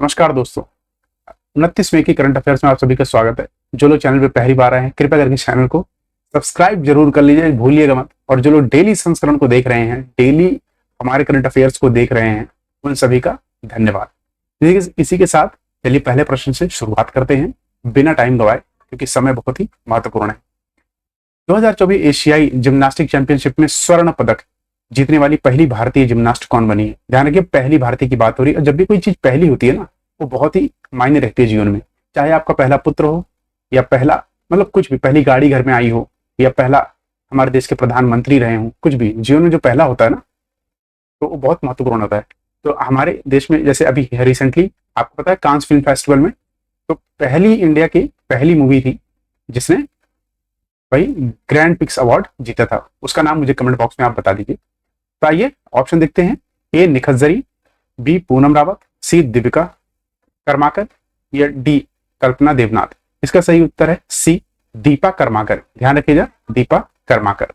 नमस्कार दोस्तों। 29 मई की करंट अफेयर्स में आप सभी का स्वागत है। जो लोग चैनल पे पहली बार आए हैं कृपया करके चैनल को सब्सक्राइब जरूर कर लीजिए, भूलिएगा मत। और जो लोग डेली संस्करण को देख रहे हैं, डेली हमारे करंट अफेयर्स को देख रहे हैं, उन सभी का धन्यवाद। इसी के साथ चलिए पहले प्रश्न से शुरुआत करते हैं बिना टाइम गवाए, क्योंकि समय बहुत ही महत्वपूर्ण है। 2024 एशियाई जिम्नास्टिक चैंपियनशिप में स्वर्ण पदक जीतने वाली पहली भारतीय जिम्नास्ट कौन बनी है? ध्यान रखिए, पहली भारतीय की बात हो रही है। और जब भी कोई चीज पहली होती है ना, वो बहुत ही मायने रखती है जीवन में। चाहे आपका पहला पुत्र हो, या पहला मतलब कुछ भी, पहली गाड़ी घर में आई हो, या पहला हमारे देश के प्रधानमंत्री रहे हो, कुछ भी जीवन में जो पहला होता है ना, तो वो बहुत महत्वपूर्ण होता है। तो हमारे देश में जैसे अभी रिसेंटली आपको पता है कांस फिल्म फेस्टिवल में, तो पहली इंडिया की पहली मूवी थी जिसने भाई ग्रैंड पिक्स अवार्ड जीता था। उसका नाम मुझे कमेंट बॉक्स में आप बता दीजिए। तो आइए ऑप्शन देखते हैं। ए निखत जरी, बी पूनम रावत, सी दीपिका कर्माकर, या डी कल्पना देवनाथ। इसका सही उत्तर है सी दीपा कर्माकर। ध्यान रखिएगा, दीपा कर्माकर,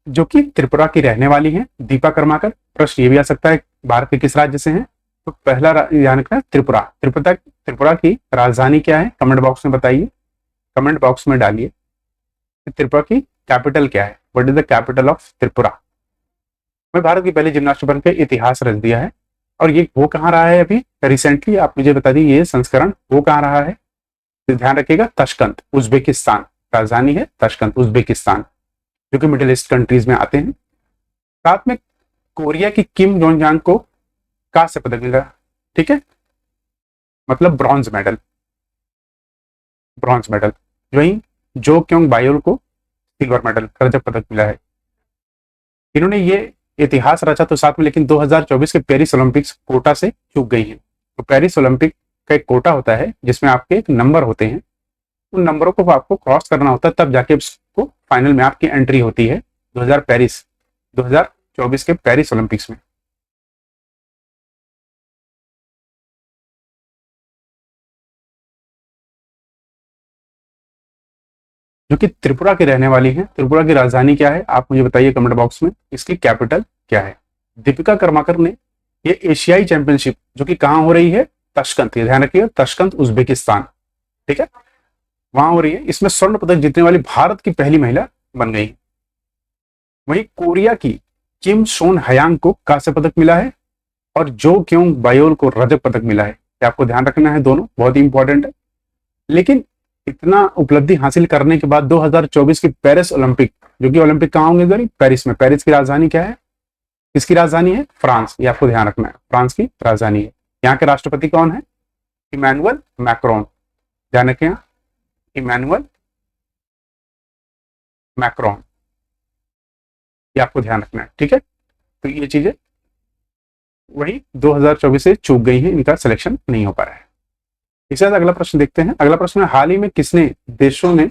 जो कि त्रिपुरा की रहने वाली हैं। दीपा कर्माकर, प्रश्न ये भी आ सकता है भारत के किस राज्य से हैं? तो पहला ध्यान रखना, त्रिपुरा। त्रिपुरा की राजधानी क्या है? कमेंट बॉक्स में बताइए, कमेंट बॉक्स में डालिए। त्रिपुरा की कैपिटल क्या है? What is the capital of Tripura? मैं भारत की पहली जिम्नास्ट बन के इतिहास रच दिया है। और ये वो कहाँ रहा है अभी रिसेंटली? आप मुझे बता दीजिए, ये संस्करण वो कहाँ रहा है? तो ध्यान रखिएगा, ताशकंद, उज्बेकिस्तान। राजधानी है ताशकंद, उज्बेकिस्तान, जो कि मिडिल ईस्ट कंट्रीज में आते हैं। साथ में कोरिया की किम जोंग जांग को कांस्य पदक मिला, ठीक है, मतलब ब्रॉन्ज मेडल, ब्रॉन्ज मेडल। वहीं जो क्योंग बायोल को सिल्वर मेडल, रजत पदक मिला है। इन्होंने ये इतिहास रचा तो साथ में, लेकिन 2024 के पेरिस ओलंपिक्स कोटा से चूक गई हैं। तो पेरिस ओलंपिक का एक कोटा होता है जिसमें आपके एक नंबर होते हैं, उन नंबरों को आपको क्रॉस करना होता है, तब जाके उसको फाइनल में आपकी एंट्री होती है 2024 के पेरिस ओलंपिक्स में। जो कि त्रिपुरा की रहने वाली है। त्रिपुरा की राजधानी क्या है आप मुझे बताइए कमेंट बॉक्स में, इसकी कैपिटल क्या है? दीपिका कर्माकर ने ये एशियाई चैंपियनशिप जो कि कहां हो रही है? ताशकंद, ध्यान रखिए, ताशकंद उज्बेकिस्तान, ठीक है, वहां हो रही है। इसमें स्वर्ण पदक जीतने वाली भारत की पहली महिला बन गई। वहीं कोरिया की किम सोन हयांग को कांस्य पदक मिला है, और जो क्योंग बायोल को रजत पदक मिला है। आपको ध्यान रखना है, दोनों बहुत ही इंपॉर्टेंट है। लेकिन इतना उपलब्धि हासिल करने के बाद 2024 की पेरिस ओलंपिक, जो कि ओलंपिक कहां होंगे सर? पेरिस में। पेरिस की राजधानी क्या है? किसकी राजधानी है? फ्रांस। ये आपको ध्यान रखना है, फ्रांस की राजधानी है। यहाँ के राष्ट्रपति कौन है? Emmanuel Macron. ध्यान रखें, इमैनुअल मैक्रोन, ये आपको ध्यान रखना है, ठीक है। तो ये चीजें वही 2024 से चूक गई हैं, इनका सिलेक्शन नहीं हो पा रहा है। इसके बाद अगला प्रश्न देखते हैं। अगला प्रश्न है, हाल ही में किसने देशों ने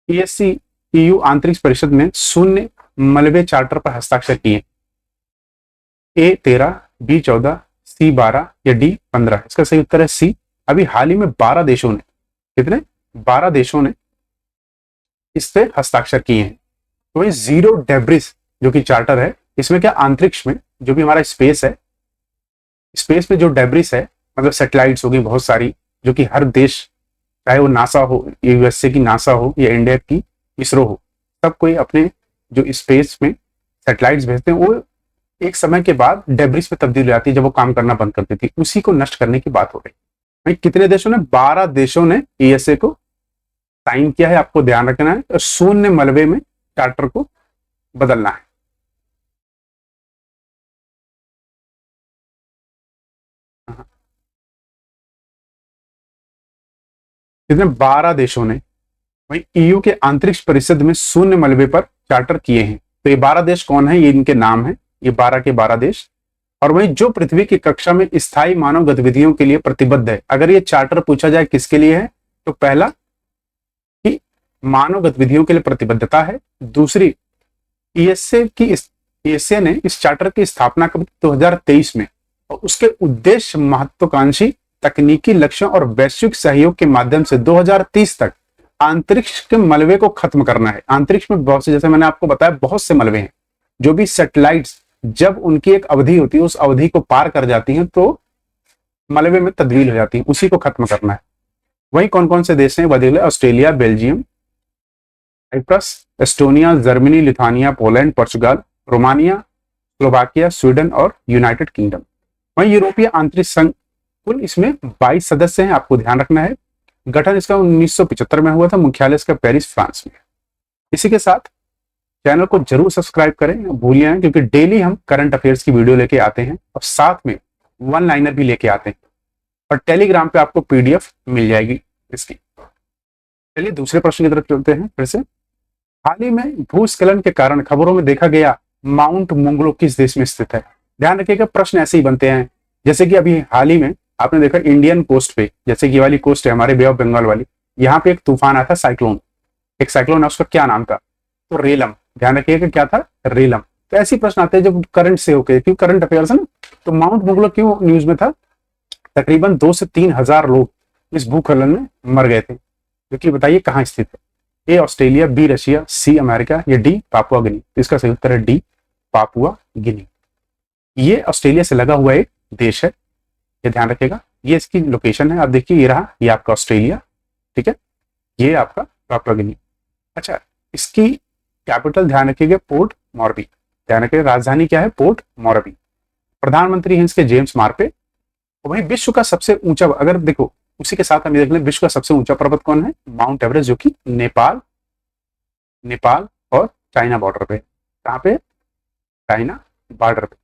ESC EU आंतरिक परिषद में शून्य मलबे चार्टर पर हस्ताक्षर किए? A13, B14, C12 या D15? इसका सही उत्तर है सी। अभी हाल ही में 12 देशों ने, कितने? 12 देशों ने इस पे हस्ताक्षर किए हैं। तो ये जीरो डेब्रिस जो कि चार्टर है, इसमें क्या अंतरिक्ष में जो भी हमारा स्पेस है, स्पेस में जो डेब्रिस है, मतलब सैटेलाइट्स होगी बहुत सारी, जो कि हर देश, चाहे वो नासा हो, USA की नासा हो, या इंडिया की इसरो हो, सब कोई अपने जो स्पेस में सैटेलाइट्स भेजते हैं, वो एक समय के बाद डेब्रिस में तब्दील हो जाती है जब वो काम करना बंद कर देती है। उसी को नष्ट करने की बात हो रही है। कितने देशों ने? 12 देशों ने ESA को साइन किया है। आपको ध्यान रखना है, और शून्य मलबे में चार्टर को बदलना है। कितने? 12 देशों ने वही EU के अंतरिक्ष परिषद में शून्य मलबे पर चार्टर किए हैं। तो ये 12 देश कौन है? ये इनके नाम है, ये 12 के 12 देश। और वही जो पृथ्वी की कक्षा में स्थायी मानव गतिविधियों के लिए प्रतिबद्ध है। अगर ये चार्टर पूछा जाए किसके लिए है, तो पहला कि मानव गतिविधियों के लिए प्रतिबद्धता है। दूसरी, ESA ने इस चार्टर की स्थापना कब? 2023 में। और उसके उद्देश्य महत्वाकांक्षी तकनीकी लक्ष्यों और वैश्विक सहयोग के माध्यम से 2030 तक अंतरिक्ष के मलबे को खत्म करना है। अंतरिक्ष में बहुत से, जैसे मैंने आपको बताया, बहुत से मलबे हैं, जो भी सैटेलाइट्स जब उनकी एक अवधि होती है, उस अवधि को पार कर जाती है तो मलबे में तब्दील हो जाती है, उसी को खत्म करना है। वही कौन कौन से देश हैं बदले? Australia, Belgium, Cyprus, Estonia, Germany, Lithuania, Poland, पुर्तगाल, रोमानिया, स्लोवाकिया, स्वीडन और यूनाइटेड किंगडम। वहीं यूरोपीय आंतरिक संघ, कुल इसमें 22 सदस्य हैं, आपको ध्यान रखना है। गठन इसका 1975 में हुआ था, मुख्यालय इसका पेरिस, फ्रांस में। इसी के साथ चैनल को जरूर सब्सक्राइब करें, भूलिए नहीं, क्योंकि डेली हम करंट अफेयर्स की वीडियो लेके आते हैं और साथ में वन लाइनर भी लेके आते हैं, और टेलीग्राम पे आपको पीडीएफ मिल जाएगी इसकी। चलिए दूसरे प्रश्न की तरफ चलते हैं फिर से। हाल ही में भूस्खलन के कारण खबरों में देखा गया माउंट मोंगलो किस देश में स्थित है? ध्यान रखिएगा, प्रश्न ऐसे ही बनते हैं। जैसे कि अभी हाल ही में आपने देखा इंडियन कोस्ट पे, जैसे ये वाली कोस्ट है हमारे बे ऑफ बंगाल वाली, यहाँ पे एक तूफान आया था, साइक्लोन, एक साइक्लोन है, उसका क्या नाम था? तो रेलम। ध्यान रखिएगा क्या था? रेलम। तो ऐसे प्रश्न आते हैं जब करंट से होके, क्योंकि करंट अफेयर्स है ना। तो माउंट मोंगलो क्यों न्यूज में था? तकरीबन 2 से 3 हजार लोग इस भूस्खलन में मर गए थे। क्योंकि बताइए कहाँ स्थित है? A Australia, B Russia, C America या डी पापुआ गिनी। इसका सही उत्तर है डी पापुआ गिनी। ये ऑस्ट्रेलिया से लगा हुआ एक देश है, ये ध्यान रखिएगा। ये इसकी लोकेशन है, आप देखिए ये रहा, ये आपका ऑस्ट्रेलिया, ठीक है, ये आपका पापुआ गिनी। अच्छा, इसकी कैपिटल ध्यान रखिएगा पोर्ट मॉरबी। ध्यान रखिएगा राजधानी क्या है? पोर्ट मॉरबी। प्रधानमंत्री हैं इसके जेम्स मार्पे। वही विश्व का सबसे ऊंचा, अगर देखो उसी के साथ हम देख लें विश्व का सबसे ऊंचा पर्वत कौन है? माउंट एवरेस्ट, जो कि नेपाल और चाइना बॉर्डर पे। कहां पे? चाइना बॉर्डर पे,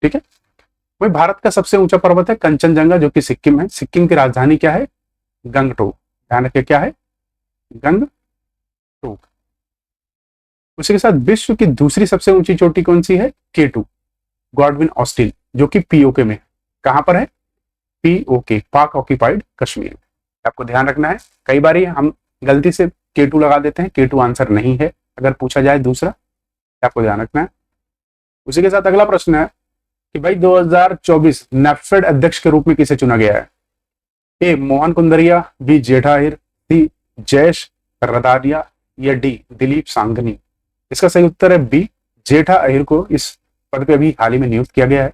ठीक है। वही भारत का सबसे ऊंचा पर्वत है कंचनजंगा, जो कि सिक्किम है। सिक्किम की राजधानी क्या है? गंगटोक। ध्यान रखिए क्या है? गंगटोक। उसी के साथ विश्व की दूसरी सबसे ऊंची चोटी कौन सी है? K2 गॉडविन ऑस्टिन, जो कि पीओके में। कहां पर है? पीओके, पाक ऑक्यूपाइड कश्मीर। आपको ध्यान रखना है, कई बार हम गलती से K2 लगा देते हैं, K2 आंसर नहीं है अगर पूछा जाए दूसरा, आपको ध्यान रखना है। उसी के साथ अगला प्रश्न है कि भाई 2024 नेफेड अध्यक्ष के रूप में किसे चुना गया है? ए मोहन कुंदरिया, बी जेठा अहिर, सी जयेश रदारिया या डी दिलीप सांघनी। इसका सही उत्तर है बी जेठा अहिर को इस पद पे अभी हाल ही में नियुक्त किया गया है।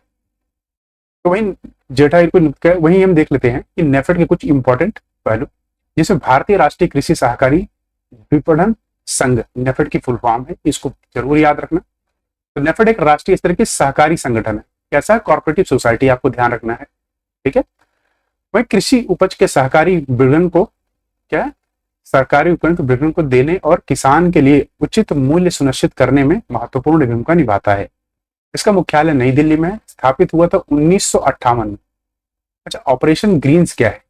तो वही जेठा अहिर को नियुक्त किया। वहीं हम देख लेते हैं कि नेफेड के कुछ इंपॉर्टेंट पहलू, जिसमें भारतीय राष्ट्रीय कृषि सहकारी विपणन संघ नेफेड की फुल फॉर्म है, इसको जरूर याद रखना। तो नेफेड एक राष्ट्रीय स्तर की सहकारी संगठन है। कैसा? कॉर्पोरेटिव सोसाइटी, आपको ध्यान रखना है, ठीक है। वही कृषि उपज के सहकारी विपणन को क्या है? सरकारी विपणन को देने और किसान के लिए उचित मूल्य सुनिश्चित करने में महत्वपूर्ण भूमिका निभाता है। इसका मुख्यालय नई दिल्ली में है, स्थापित हुआ था 1958 में। अच्छा, ऑपरेशन ग्रीन्स क्या है?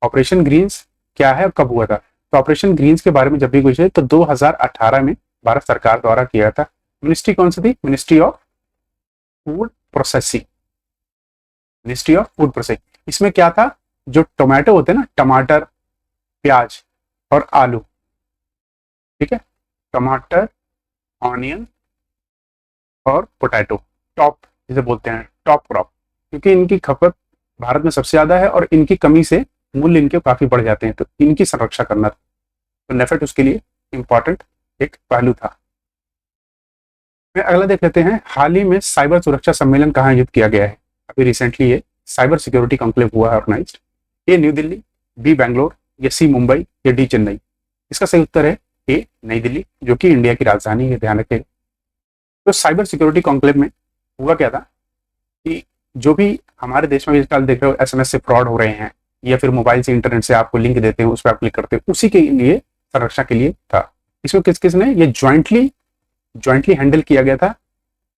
ऑपरेशन ग्रीन्स क्या है और कब हुआ था? तो ऑपरेशन ग्रीन्स के बारे में जब भी पूछे तो 2018 में भारत सरकार द्वारा किया था। मिनिस्ट्री कौन सी थी? Ministry of food processing. Ministry of food processing. इसमें क्या था? जो टोमेटो होते हैं ना, टमाटर, प्याज और आलू, ठीक है, टमाटर, ऑनियन और पोटैटो, टॉप जिसे बोलते हैं, टॉप क्रॉप, क्योंकि इनकी खपत भारत में सबसे ज्यादा है और इनकी कमी से मूल्य इनके काफी बढ़ जाते हैं, तो इनकी संरक्षा करना था। तो नेफेड उसके लिए इंपॉर्टेंट एक पहलू था। मैं अगला देख लेते हैं, हाल ही में साइबर सुरक्षा सम्मेलन कहाँ आयोजित किया गया है? अभी रिसेंटली ये साइबर सिक्योरिटी कॉन्क्लेव हुआ है organised. A New Delhi, B Bangalore या सी मुंबई या डी चेन्नई। इसका सही उत्तर है ए नई दिल्ली, जो कि इंडिया की राजधानी है, ध्यान रखिएगा। तो साइबर सिक्योरिटी कॉन्क्लेव में हुआ क्या था कि जो भी हमारे देश में आजकल देख रहे हो एसएमएस से फ्रॉड हो रहे हैं या फिर मोबाइल से इंटरनेट से आपको लिंक देते हैं, उस पर आप क्लिक करते हैं, उसी के लिए संरक्षा के लिए था। इसमें किस किस ने ये ज्वाइंटली हैंडल किया गया था?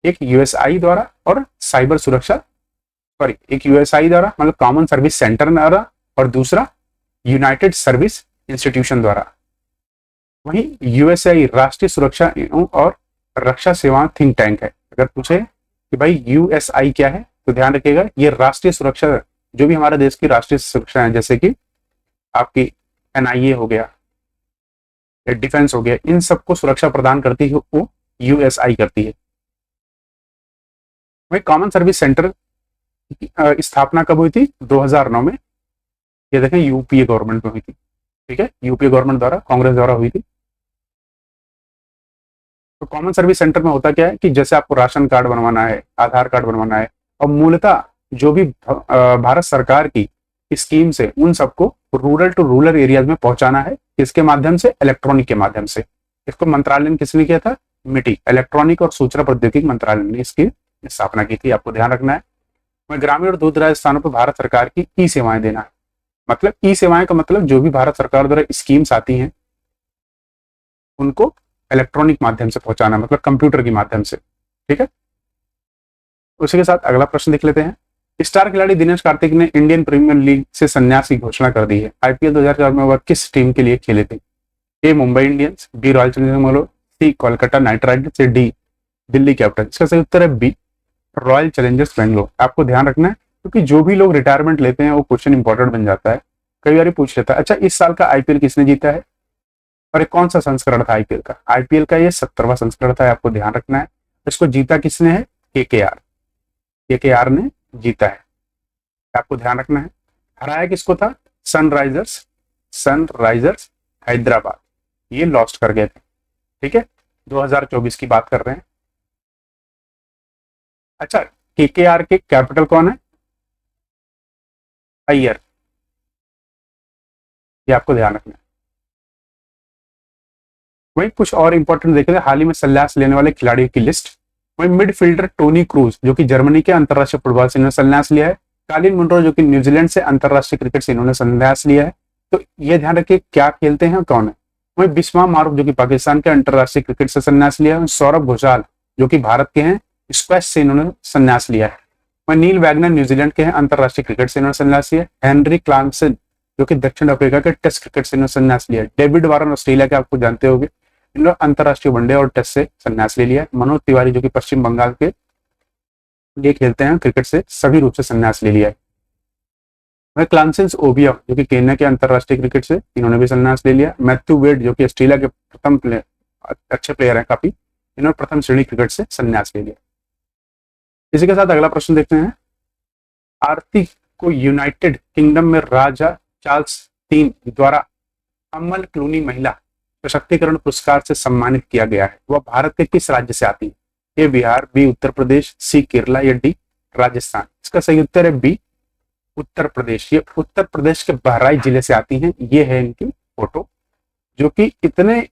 एक यूएसआई द्वारा और साइबर सुरक्षा, सॉरी, एक यूएसआई द्वारा मतलब कॉमन सर्विस सेंटर द्वारा, और दूसरा यूनाइटेड सर्विस इंस्टीट्यूशन द्वारा। वहीं यूएसआई राष्ट्रीय सुरक्षा और रक्षा सेवा थिंक टैंक है। अगर पूछे कि भाई यूएसआई क्या है, तो ध्यान रखिएगा ये राष्ट्रीय सुरक्षा, जो भी हमारे देश की राष्ट्रीय सुरक्षा है, जैसे कि आपकी एनआईए हो गया, डिफेंस हो गया, इन सबको सुरक्षा प्रदान करती है वो यूएसआई करती है। वही कॉमन सर्विस सेंटर की स्थापना कब हुई थी? 2009 में। ये देखें यूपीए गवर्नमेंट में हुई थी, ठीक है, यूपीए गवर्नमेंट द्वारा, कांग्रेस द्वारा हुई थी। तो कॉमन सर्विस सेंटर में होता क्या है कि जैसे आपको राशन कार्ड बनवाना है, आधार कार्ड बनवाना है, और मूलतः जो भी भारत सरकार की स्कीम से उन सबको रूरल टू रूरल एरियाज में पहुंचाना है, किसके माध्यम से? इलेक्ट्रॉनिक के माध्यम से। इसको मंत्रालय ने किसने किया था? मिटी, इलेक्ट्रॉनिक और सूचना प्रौद्योगिकी मंत्रालय ने इसकी स्थापना की थी, आपको ध्यान रखना है। वहीं ग्रामीण और दूर दराज स्थानों पर भारत सरकार की ई सेवाएं देना है। मतलब ई सेवाएं का मतलब जो भी भारत सरकार द्वारा स्कीम्स आती हैं उनको इलेक्ट्रॉनिक माध्यम से पहुंचाना, मतलब कंप्यूटर के माध्यम से। ठीक है, उसी के साथ अगला प्रश्न देख लेते हैं। स्टार खिलाड़ी दिनेश कार्तिक ने इंडियन प्रीमियर लीग से संन्यास की घोषणा कर दी है। आईपीएल 2004 में वह किस टीम के लिए खेले थे? A Mumbai Indians, B Royal Challengers Bangalore, C Kolkata Knight Riders, D Delhi capital. इसका सही उत्तर है बी रॉयल चैलेंजर्स बेंगलोर। आपको ध्यान रखना है क्योंकि जो भी लोग रिटायरमेंट लेते हैं वो क्वेश्चन इंपॉर्टेंट बन जाता है, कई बार पूछ लेता है। अच्छा, इस साल का आईपीएल किसने जीता है और ये कौन सा संस्करण था आईपीएल का? आईपीएल का ये 17वां संस्करण था, आपको ध्यान रखना है। इसको जीता किसने है? केकेआर, केकेआर ने जीता है, आपको ध्यान रखना है। हराया किसको था? सनराइजर्स, सनराइजर्स हैदराबाद, ये लॉस्ट कर गए थे। ठीक है, 2024 की बात कर रहे हैं। अच्छा, केकेआर के कैपिटल कौन है? अय्यर, ये आपको ध्यान रखना है। वहीं कुछ और इंपॉर्टेंट देखे थे हाल ही में संन्यास लेने वाले खिलाड़ियों की लिस्ट। वहीं मिडफील्डर टोनी क्रूज जो कि जर्मनी के अंतरराष्ट्रीय फुटबॉल से इन्होंने संन्यास लिया है। कालिन मुनरो जो कि न्यूजीलैंड से अंतरराष्ट्रीय क्रिकेट से इन्होंने संन्यास लिया है। तो ये ध्यान रखिए क्या खेलते हैं कौन है। वहीं बिस्मा मारूफ जो कि पाकिस्तान के अंतरराष्ट्रीय क्रिकेट से संन्यास लिया है। सौरभ घोषाल जो कि भारत के हैं, स्क्वैश से इन्होंने संन्यास लिया है। वहीं नील वैगनर न्यूजीलैंड के हैं, अंतरराष्ट्रीय क्रिकेट से इन्होंने संन्यास लिया। हेनरी क्लासन जो कि दक्षिण अफ्रीका के टेस्ट क्रिकेट से इन्होंने संन्यास लिया। डेविड वार्नर ऑस्ट्रेलिया के, आपको जानते होंगे, इन्होंने अंतरराष्ट्रीय वनडे और टेस्ट से संन्यास ले लिया। मनोज तिवारी जो कि पश्चिम बंगाल के लिए खेलते हैं, क्रिकेट से सभी रूप से संन्यास ले लिया है। वह क्लांसेंस ओबिया जो कि केन्या के अंतरराष्ट्रीय क्रिकेट से, इन्होंने भी संन्यास ले लिया। मैथ्यू वेड जो कि ऑस्ट्रेलिया के प्रथम प्लेयर, अच्छे प्लेयर हैं काफी, इन्होंने प्रथम श्रेणी क्रिकेट से संन्यास ले लिया। इसी के साथ अगला प्रश्न देखते हैं। आरती को यूनाइटेड किंगडम में राजा चार्ल्स III द्वारा अमल क्लूनी महिला सशक्तिकरण पुरस्कार से सम्मानित किया गया है। वह भारत के किस राज्य से आती है? ए बिहार, बी उत्तर प्रदेश, सी केरला या डी राजस्थान। इसका सही उत्तर है बी उत्तर प्रदेश। ये उत्तर प्रदेश के बहराइच जिले से आती हैं। ये है इनकी फोटो जो कि इतने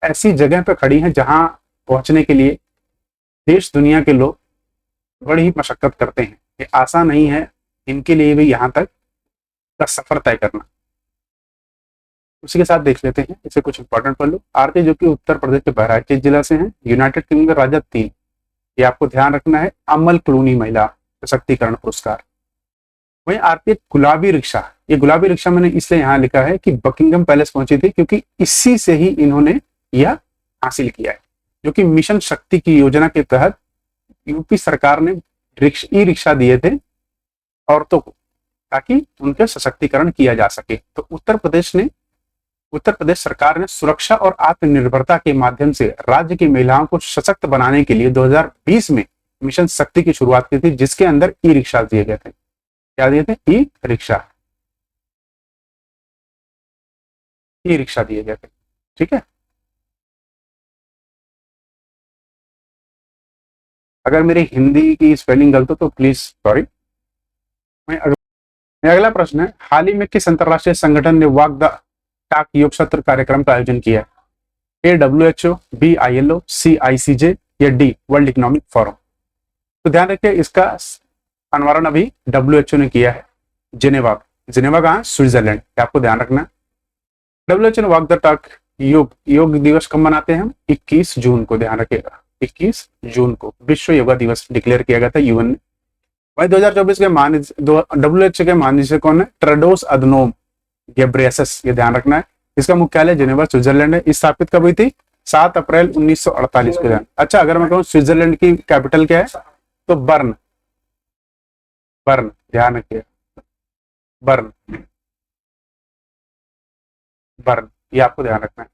ऐसी जगह पर खड़ी हैं जहां पहुंचने के लिए देश दुनिया के लोग बड़ी ही मशक्कत करते हैं। ये आसान नहीं है इनके लिए भी यहाँ तक का सफर तय करना। उसी के साथ देख लेते हैं इसे कुछ इंपॉर्टेंट पहलू। आरती जो कि उत्तर प्रदेश के बहराइच जिला से हैं, यूनाइटेड किंगडम का राजा III, ये आपको ध्यान रखना है, अमल क्लूनी महिला सशक्तिकरण पुरस्कार। वहीं आरती गुलाबी रिक्शा, ये गुलाबी रिक्शा मैंने इसलिए यहाँ लिखा है कि बकिंगम पैलेस पहुंची थी क्योंकि इसी से ही इन्होंने यह हासिल किया है, जो कि मिशन शक्ति की योजना के तहत यूपी सरकार ने ई रिक्शा दिए थे औरतों को ताकि उनके सशक्तिकरण किया जा सके। तो उत्तर प्रदेश सरकार ने सुरक्षा और आत्मनिर्भरता के माध्यम से राज्य की महिलाओं को सशक्त बनाने के लिए 2020 में मिशन शक्ति की शुरुआत की थी, जिसके अंदर ई रिक्शा दिए गए थे। क्या दिए थे? ई रिक्शा, ई रिक्शा दिए गए थे। ठीक है, अगर मेरी हिंदी की स्पेलिंग गलत हो तो प्लीज सॉरी। अगला प्रश्न है, हाल ही में किस अंतरराष्ट्रीय संगठन ने वॉक द टॉक योग सत्र कार्यक्रम का आयोजन किया है? A WHO, B ILO, C ICJ या डी वर्ल्ड इकोनॉमिक फोरम। तो ध्यान रखिए इसका अनावरण अभी WHO ने किया है जिनेवा। जिनेवा कहाँ? स्विट्जरलैंड। आपको ध्यान रखना। WHO ने वॉक द टॉक योग दिवस कब मनाते हैं हम? 21 जून को, ध्यान रखिएगा 21 जून को विश्व योगा दिवस डिक्लेयर किया गया था यूएन ने। वही 2024 के WHO के महानिदेशक कौन है? टेड्रोस अधनोम घेब्रेयेसस, ये ध्यान रखना है। इसका मुख्यालय जिनेवा स्विट्जरलैंड है। स्थापित कब हुई थी? 7 अप्रैल 1948 को। अच्छा, अगर मैं कहूँ स्विट्जरलैंड की कैपिटल क्या है तो बर्न, बर्न, ध्यान रखिए बर्न, बर्न, ये आपको ध्यान रखना है।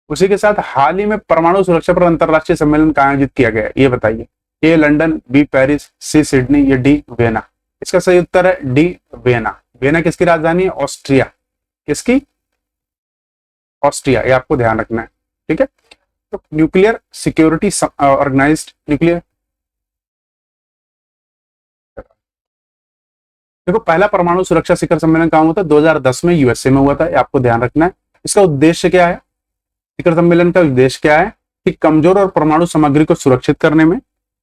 उसी के साथ हाल ही में परमाणु सुरक्षा पर अंतरराष्ट्रीय सम्मेलन का आयोजित किया गया है, ये बताइए। ए लंदन, बी पेरिस, सी सिडनी या डी वियना। इसका सही उत्तर है डी वियना। वियना किसकी राजधानी है? ऑस्ट्रिया। किसकी? ऑस्ट्रिया, ये आपको ध्यान रखना है। ठीक है, तो न्यूक्लियर सिक्योरिटी ऑर्गेनाइज्ड न्यूक्लियर, देखो पहला परमाणु सुरक्षा शिखर सम्मेलन कहाँ हुआ था? 2010 में यूएसए में हुआ था, ये आपको ध्यान रखना है। इसका उद्देश्य क्या है? शिखर सम्मेलन का उद्देश्य क्या है कि कमजोर और परमाणु सामग्री को सुरक्षित करने में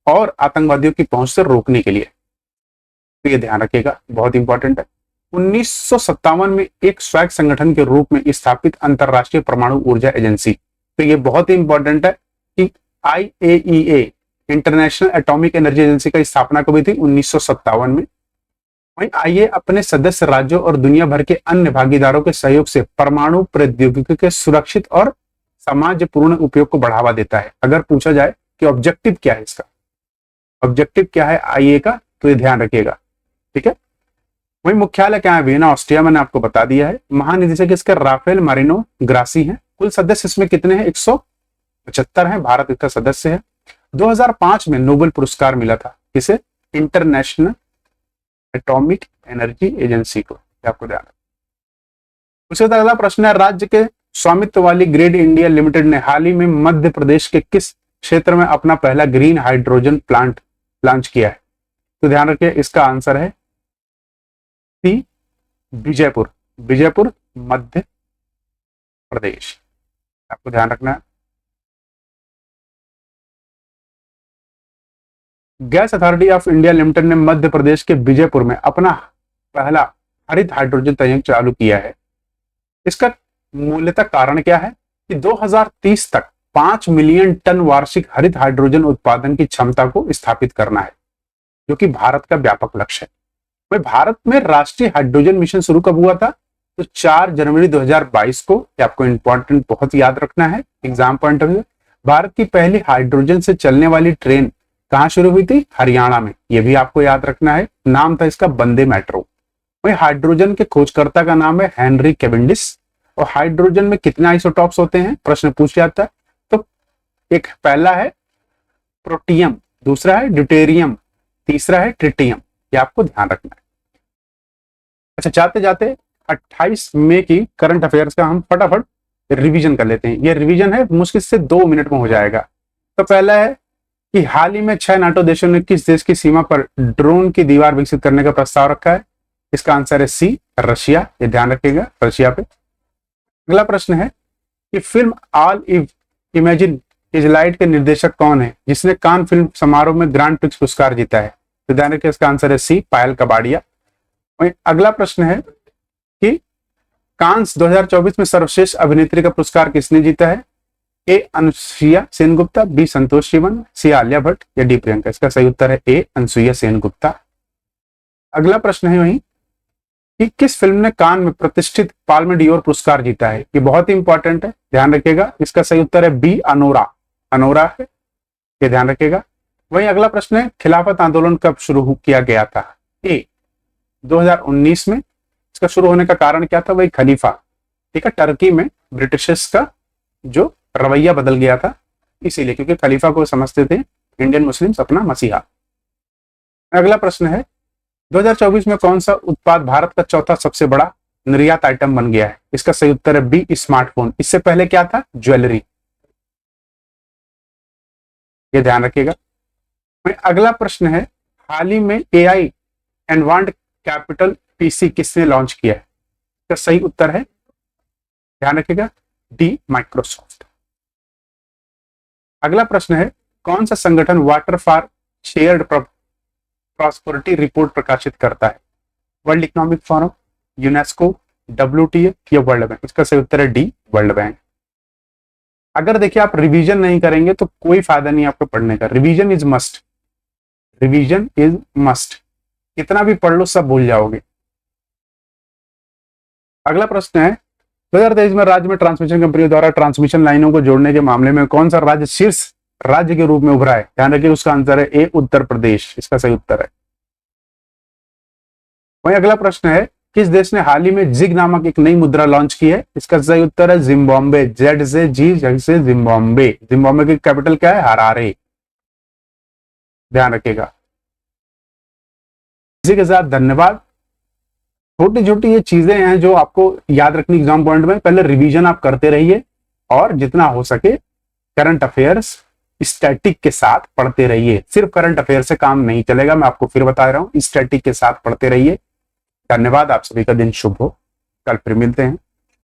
और आतंकवादियों की पहुंच से रोकने के लिए, तो ये ध्यान रखिएगा, बहुत इंपॉर्टेंट है। 1957 में एक स्वायत्त संगठन के रूप में स्थापित अंतरराष्ट्रीय परमाणु ऊर्जा एजेंसी, तो ये बहुत ही इंपॉर्टेंट है कि IAEA international atomic energy agency का स्थापना कभी थी? 1957 में। वहीं आइए अपने सदस्य राज्यों और दुनिया भर के अन्य भागीदारों के सहयोग से परमाणु प्रौद्योगिकी के सुरक्षित और समाजपूर्ण उपयोग को बढ़ावा देता है। अगर पूछा जाए कि ऑब्जेक्टिव क्या है इसका, ऑब्जेक्टिव क्या है आईए का, तो ये ध्यान रखिएगा, ठीक है। वही मुख्यालय क्या है? वियना, ऑस्ट्रिया, मैंने आपको बता दिया है। महानिदेशक इसका राफेल मारिनो ग्रासी है। कुल सदस्य इसमें कितने हैं? 175 हैं। भारत इसका सदस्य है। 2005 में नोबेल पुरस्कार मिला था किसे? इंटरनेशनल एटॉमिक एनर्जी एजेंसी को, आपको ध्यान रखना। उसके बाद अगला प्रश्न है, राज्य के स्वामित्व वाली ग्रेड इंडिया लिमिटेड ने हाल ही में मध्य प्रदेश के किस क्षेत्र में अपना पहला ग्रीन हाइड्रोजन प्लांट लॉन्च किया है? तो ध्यान रखिए, इसका आंसर है सी, विजयपुर, विजयपुर मध्य प्रदेश, आपको ध्यान रखना है। Gas authority of India limited ने मध्य प्रदेश के विजयपुर में अपना पहला हरित हाइड्रोजन संयंत्र चालू किया है। इसका मूलतः कारण क्या है कि 2030 तक 5 मिलियन टन वार्षिक हरित हाइड्रोजन उत्पादन की क्षमता को स्थापित करना है, जो कि भारत का व्यापक लक्ष्य है। भाई भारत में राष्ट्रीय हाइड्रोजन मिशन शुरू कब हुआ था? तो 4 जनवरी 2022 को, आपको इंपॉर्टेंट बहुत याद रखना है exam point of view. Bharat की पहली हाइड्रोजन से चलने वाली ट्रेन कहां शुरू हुई थी? हरियाणा में, यह भी आपको याद रखना है। नाम था इसका वंदे मेट्रो। वही हाइड्रोजन के खोजकर्ता का नाम है हेनरी कैवेंडिश। और हाइड्रोजन में कितने आइसोटॉप्स होते हैं? प्रश्न पूछ जाता है। तो एक पहला है प्रोटियम, दूसरा है ड्यूटेरियम, तीसरा है ट्रिटियम, ये आपको ध्यान रखना है। अच्छा, जाते जाते 28 मई की करंट अफेयर्स का हम फटाफट रिवीजन कर लेते हैं। यह रिवीजन है, मुश्किल से 2 मिनट में हो जाएगा। तो पहला है कि हाल ही में 6 नाटो देशों ने किस देश की सीमा पर ड्रोन की दीवार विकसित करने का प्रस्ताव रखा है? इसका आंसर है सी, रशिया, ये ध्यान रखिएगा, रशिया पे। अगला प्रश्न है कि film all imagine is light के निर्देशक कौन है जिसने कान फिल्म समारोह में ग्रांड प्रिक्स पुरस्कार जीता है? तो ध्यान रखिए, इसका आंसर है सी, पायल कबाड़िया। वहीं अगला प्रश्न है कि कांस 2024 में सर्वश्रेष्ठ अभिनेत्री का पुरस्कार किसने जीता है? ए अनुसुईया सेनगुप्ता, बी संतोष शिवन, सी आलिया भट्ट या डी प्रियंका? इसका सही उत्तर है ए, अनुसुईया सेनगुप्ता। अगला प्रश्न है वही कि किस फिल्म ने कान में प्रतिष्ठित पाल्मे डियोर पुरस्कार जीता है? ये बहुत ही इंपॉर्टेंट है, ध्यान रखिएगा। इसका सही उत्तर है बी, अनोरा, अनोरा है, ये ध्यान रखिएगा। वही अगला प्रश्न है, खिलाफत आंदोलन कब शुरू किया गया था? ए 2019 में। इसका शुरू होने का कारण क्या था? वही खलीफा, ठीक है, टर्की में ब्रिटिशर्स का जो रवैया बदल गया था, इसीलिए, क्योंकि खलीफा को समझते थे इंडियन मुस्लिम्स अपना मसीहा। अगला प्रश्न है, 2024 में कौन सा उत्पाद भारत का चौथा सबसे बड़ा निर्यात आइटम बन गया है? इसका सही उत्तर है बी, स्मार्टफोन। इससे पहले क्या था? ज्वेलरी, ये ध्यान रखिएगा। अगला प्रश्न है, हाल ही में एआई एडवांस्ड कैपिटल पीसी किसने लॉन्च किया है? इसका सही उत्तर है, ध्यान रखिएगा, डी, माइक्रोसॉफ्ट। अगला प्रश्न है, कौन सा संगठन water for shared prosperity report प्रकाशित करता है? World economic forum, UNESCO, WTO या वर्ल्ड बैंक? इसका सही उत्तर है डी, वर्ल्ड बैंक। अगर देखिए आप रिवीजन नहीं करेंगे तो कोई फायदा नहीं आपको पढ़ने का। Revision is must, revision is must, कितना भी पढ़ लो सब भूल जाओगे। अगला प्रश्न है, 2023 में राज्य में ट्रांसमिशन कंपनियों द्वारा ट्रांसमिशन लाइनों को जोड़ने के मामले में कौन सा राज्य शीर्ष राज्य के रूप में उभरा है? ध्यान रखिए, उसका आंसर है ए, उत्तर प्रदेश, इसका सही उत्तर है। वहीं अगला प्रश्न है, किस देश ने हाल ही में जिग नामक एक नई मुद्रा लॉन्च की है? इसका सही उत्तर है जिम्बाब्वे, जेड से जी, जग से जिम्बाब्वे। जिम्बाब्वे की कैपिटल क्या है? हरारे, ध्यान रखिएगा। इसी के साथ धन्यवाद। छोटी छोटी ये चीजें हैं जो आपको याद रखनी एग्जाम पॉइंट में, पहले रिवीजन आप करते रहिए और जितना हो सके करंट अफेयर्स स्टैटिक के साथ पढ़ते रहिए। सिर्फ करंट अफेयर से काम नहीं चलेगा, मैं आपको फिर बता रहा हूं, स्टैटिक के साथ पढ़ते रहिए। धन्यवाद, आप सभी का दिन शुभ हो। कल फिर मिलते हैं।